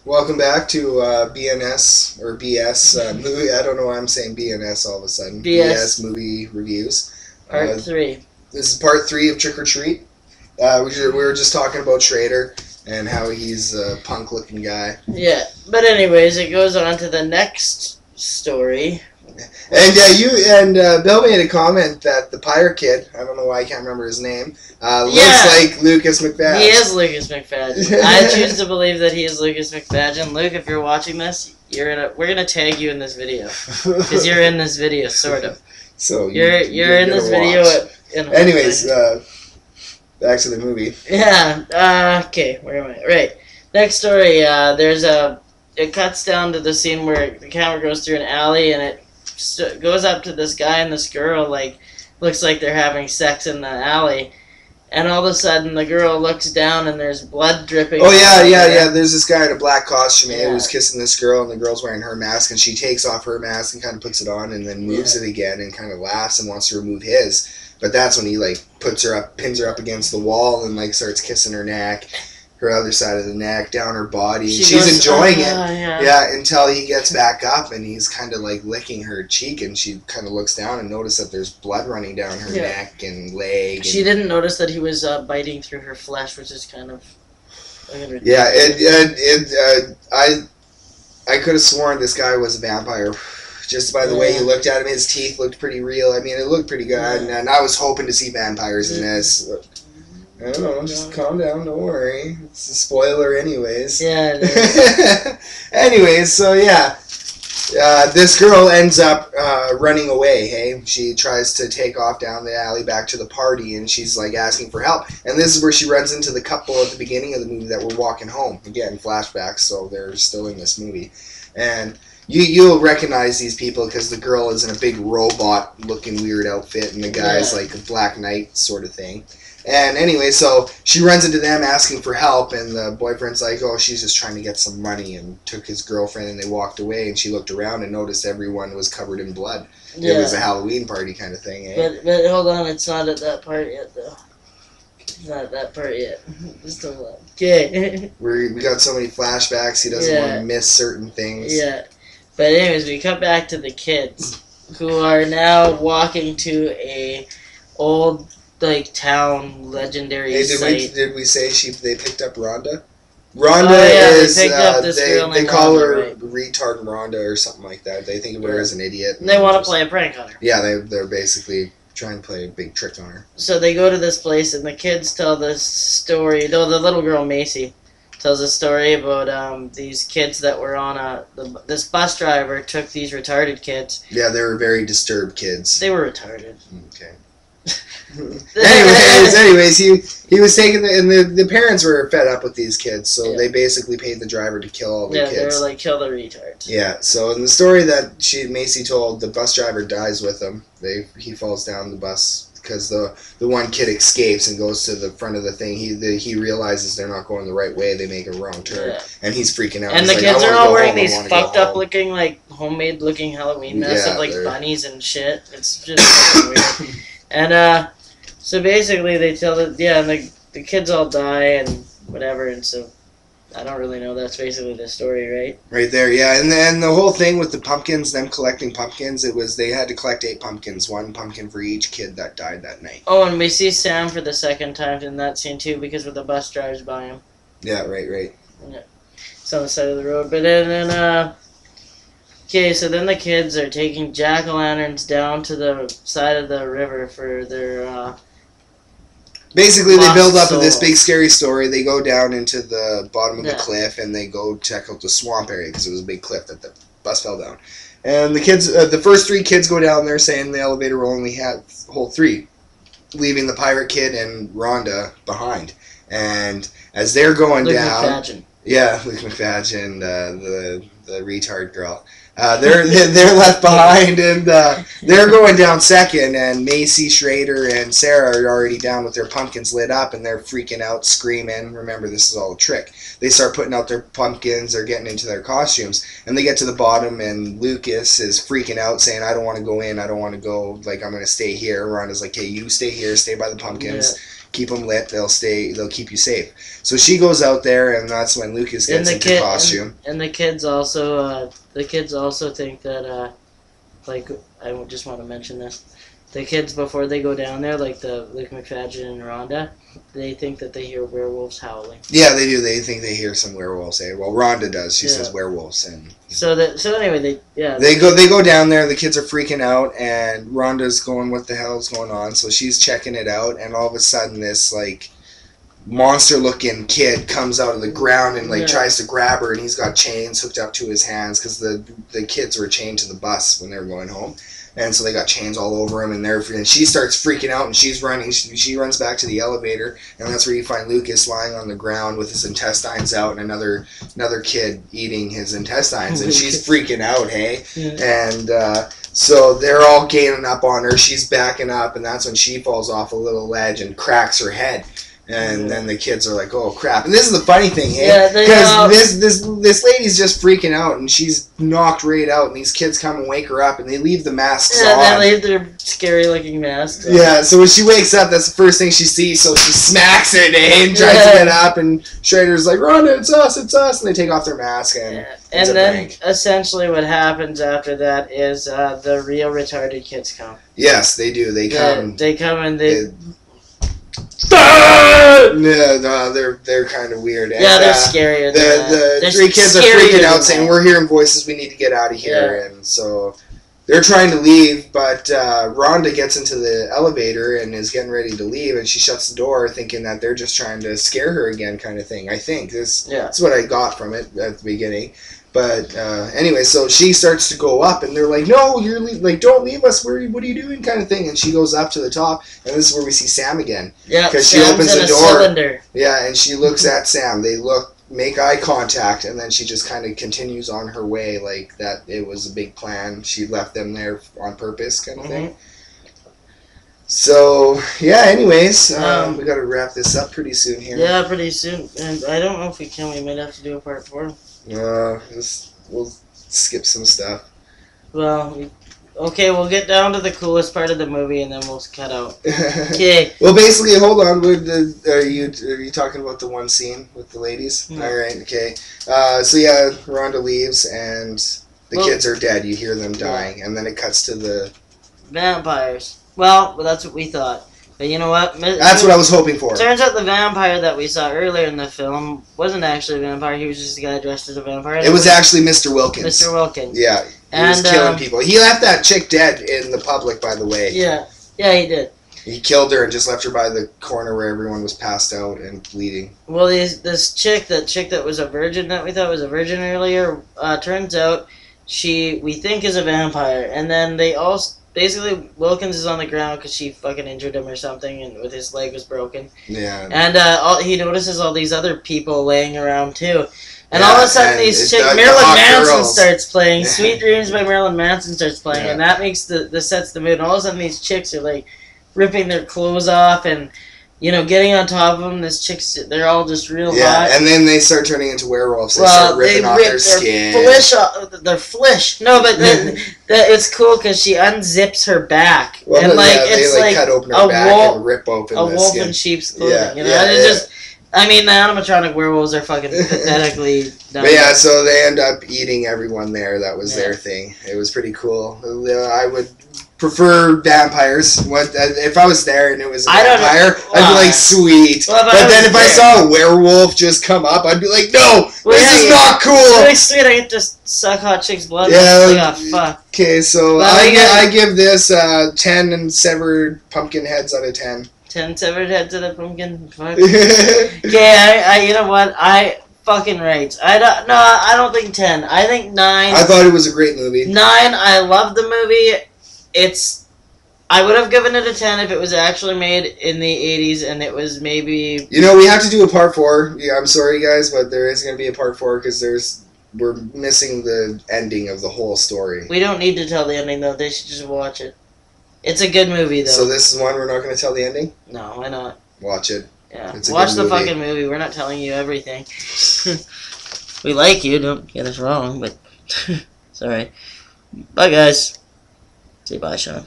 Welcome back to BNS or BS movie. I don't know why I'm saying BNS all of a sudden. BS movie reviews. Part 3. This is part 3 of Trick or Treat. We were just talking about Schrader and how he's a punk-looking guy. Yeah, but anyways, it goes on to the next story. And Bill made a comment that the pirate kid, I don't know why I can't remember his name, looks like Lucas McFadden. He is Lucas McFadden. I choose to believe that he is Lucas McFadden. Luke, if you're watching this, we're gonna tag you in this video because you're in this video, sort of. So you're in this video. Anyways, back to the movie. Yeah. Okay. Where am I? Right. Next story. It cuts down to the scene where the camera goes through an alley and it goes up to this guy and this girl, like, looks like they're having sex in the alley, and all of a sudden the girl looks down and there's blood dripping. Oh yeah. There's this guy in a black costume who's kissing this girl, and the girl's wearing her mask, and she takes off her mask and kind of puts it on, and then moves it again, and kind of laughs and wants to remove his. But that's when he pins her up against the wall, and starts kissing her neck. Her other side of the neck, down her body, and she's enjoying it. Yeah, until he gets back up and he's kind of licking her cheek, and she kind of looks down and notices that there's blood running down her neck and leg. She didn't notice that he was biting through her flesh, which is kind of I could have sworn this guy was a vampire. Just by the way he looked at him, his teeth looked pretty real. I mean, it looked pretty good, and I was hoping to see vampires in this. I don't know, just calm down, don't worry. It's a spoiler anyways. Yeah, it is. Anyways, so yeah. This girl ends up running away, hey? She tries to take off down the alley back to the party, and she's asking for help. And this is where she runs into the couple at the beginning of the movie that were walking home. Again, flashbacks, so they're still in this movie. And you'll recognize these people because the girl is in a big robot-looking weird outfit, and the guy's like a Black Knight sort of thing. And anyway, so she runs into them asking for help, and the boyfriend's like, oh, she's just trying to get some money, and took his girlfriend, and they walked away, and she looked around and noticed everyone was covered in blood. Yeah. It was a Halloween party kind of thing, eh? But hold on, it's not at that part yet, though. It's not at that part yet. Just hold on. Okay. We got so many flashbacks, he doesn't want to miss certain things. Yeah. But anyways, we come back to the kids, who are now walking to a old town legendary site. Did we say they picked up Rhonda? Rhonda is they picked up this girl they call Rhonda, her right? Retard Rhonda or something like that. They think of her as an idiot. And they want to play a prank on her. Yeah, they're basically trying to play a big trick on her. So they go to this place, and the kids tell this story. Though the little girl Macy tells a story about these kids that were on this bus driver took these retarded kids. Yeah, they were very disturbed kids. They were retarded. Okay. anyways, he was taking and the parents were fed up with these kids, so they basically paid the driver to kill all the kids. Yeah, they were like, kill the retards. Yeah, so in the story that Macy told, the bus driver dies with him. He falls down the bus because the one kid escapes and goes to the front of the thing. He realizes they're not going the right way. They make a wrong turn, and he's freaking out. And the kids are all wearing these fucked up looking, homemade looking Halloween masks of bunnies and shit. It's just fucking weird. And so basically they tell and the kids all die and whatever, and so I don't really know. That's basically the story, right? Right there, yeah. And then the whole thing with the pumpkins, them collecting pumpkins, they had to collect 8 pumpkins, 1 pumpkin for each kid that died that night. Oh, and we see Sam for the second time in that scene too, because when the bus drives by him. Yeah, right. Yeah, it's on the side of the road. But then okay, so then the kids are taking jack-o'-lanterns down to the side of the river for their basically, they build up this big scary story. They go down into the bottom of the cliff, and they go check out the swamp area because it was a big cliff that the bus fell down. And the kids, the first 3 kids go down there saying the elevator will only hold 3, leaving the pirate kid and Rhonda behind. And as they're going down... McFadgen. Yeah, Luke McFadgen, the retard girl. They're left behind, and they're going down second, and Macy, Schrader, and Sarah are already down with their pumpkins lit up, and they're freaking out, screaming. Remember, this is all a trick. They start putting out their pumpkins, they're getting into their costumes, and they get to the bottom, and Lucas is freaking out, saying, I don't want to go in, I don't want to go, I'm going to stay here. Rhonda's like, hey, you stay here, stay by the pumpkins. keep them lit. They'll keep you safe. So she goes out there, and that's when Lucas gets into costume. And the kids also think that like I just want to mention this. The kids, before they go down there, like the Luke McFadden and Rhonda, they think that they hear werewolves howling. Yeah, they do. They think they hear some werewolves. Well, Rhonda does. She says werewolves, and so anyway, they go down there. The kids are freaking out, and Rhonda's going, "What the hell is going on?" So she's checking it out, and all of a sudden, this like monster-looking kid comes out of the ground and tries to grab her, and he's got chains hooked up to his hands because the kids were chained to the bus when they were going home. And so they got chains all over him, and she starts freaking out, and she's running. She runs back to the elevator, and that's where you find Lucas lying on the ground with his intestines out, and another kid eating his intestines, and she's freaking out, hey? Yeah. And so they're all gaining up on her. She's backing up, and that's when she falls off a little ledge and cracks her head. And then the kids are like, "Oh crap!" And this is the funny thing, hey, because this lady's just freaking out, and she's knocked right out. And these kids come and wake her up, and they leave the masks on. Yeah, they leave their scary-looking masks on. Yeah, so when she wakes up, that's the first thing she sees. So she smacks it, and tries to get up. And Schrader's like, "Rhonda, it's us!" And they take off their mask, and then essentially what happens after that is the real retarded kids come. Yes, they do. They come. They come and they no, they're kind of weird. Yeah, they're scarier. The three kids are freaking out, saying, "We're hearing voices. We need to get out of here." Yeah. And so they're trying to leave, but Rhonda gets into the elevator and is getting ready to leave, and she shuts the door, thinking that they're just trying to scare her again, kind of thing. I think that's what I got from it at the beginning. But anyway, so she starts to go up, and they're like, "No, you're don't leave us. What are you doing?" kind of thing. And she goes up to the top, and this is where we see Sam again. Yeah, because she opens the door. Cylinder. Yeah, and she looks at Sam. They make eye contact, and then she just kind of continues on her way, like that it was a big plan. She left them there on purpose, kind of thing. So yeah. Anyways, we got to wrap this up pretty soon here. Yeah, pretty soon. And I don't know if we can. We might have to do a part 4. We'll skip some stuff. Well, we'll get down to the coolest part of the movie, and then we'll cut out. Okay. Well, basically, hold on. Are you talking about the one scene with the ladies? No. All right. Okay. So yeah, Rhonda leaves, and the kids are dead. You hear them dying, and then it cuts to the vampires. Well, that's what we thought. But you know what? That's what I was hoping for. Turns out the vampire that we saw earlier in the film wasn't actually a vampire. He was just a guy dressed as a vampire. It was actually Mr. Wilkins. Mr. Wilkins. Yeah. He was killing people. He left that chick dead in the public, by the way. Yeah. Yeah, he did. He killed her and just left her by the corner where everyone was passed out and bleeding. Well, this chick that was a virgin that we thought was a virgin earlier, turns out we think is a vampire. And then they all... Basically, Wilkins is on the ground because she fucking injured him or something, and with his leg was broken. Yeah. And he notices all these other people laying around too, and all of a sudden Marilyn Manson starts playing. Sweet Dreams by Marilyn Manson starts playing, and that makes sets the mood. And all of a sudden, these chicks are like ripping their clothes off and getting on top of them. This chicks, they're all just real hot. Yeah, and then they start turning into werewolves. They start ripping off their skin. Their flesh. No, but it's cool because she unzips her back. Well, and it's like cut open her back and rip open the skin. A wolf in sheep's clothing. I mean, the animatronic werewolves are fucking pathetically done. But yeah, so they end up eating everyone there. That was their thing. It was pretty cool. I would prefer vampires. If I was there and it was a vampire, I'd be like, sweet. Well, but then if I saw a werewolf just come up, I'd be like, no, this is not cool. Really sweet. I get to suck hot chick's blood. Yeah. Fuck. Okay, so I give this 10 severed pumpkin heads out of 10. 10 severed heads out of pumpkin. Fuck. Okay, you know what? I fucking right. I don't think 10. I think 9. I thought it was a great movie. 9. I love the movie. I would have given it a 10 if it was actually made in the 80s and it was maybe... we have to do a part 4. Yeah, I'm sorry, guys, but there is going to be a part 4 because we're missing the ending of the whole story. We don't need to tell the ending, though. They should just watch it. It's a good movie, though. So this is one we're not going to tell the ending? No, why not? Watch it. Yeah, watch the fucking movie. We're not telling you everything. We like you, don't get us wrong, but... Sorry. Bye, guys. Say bye, Sean.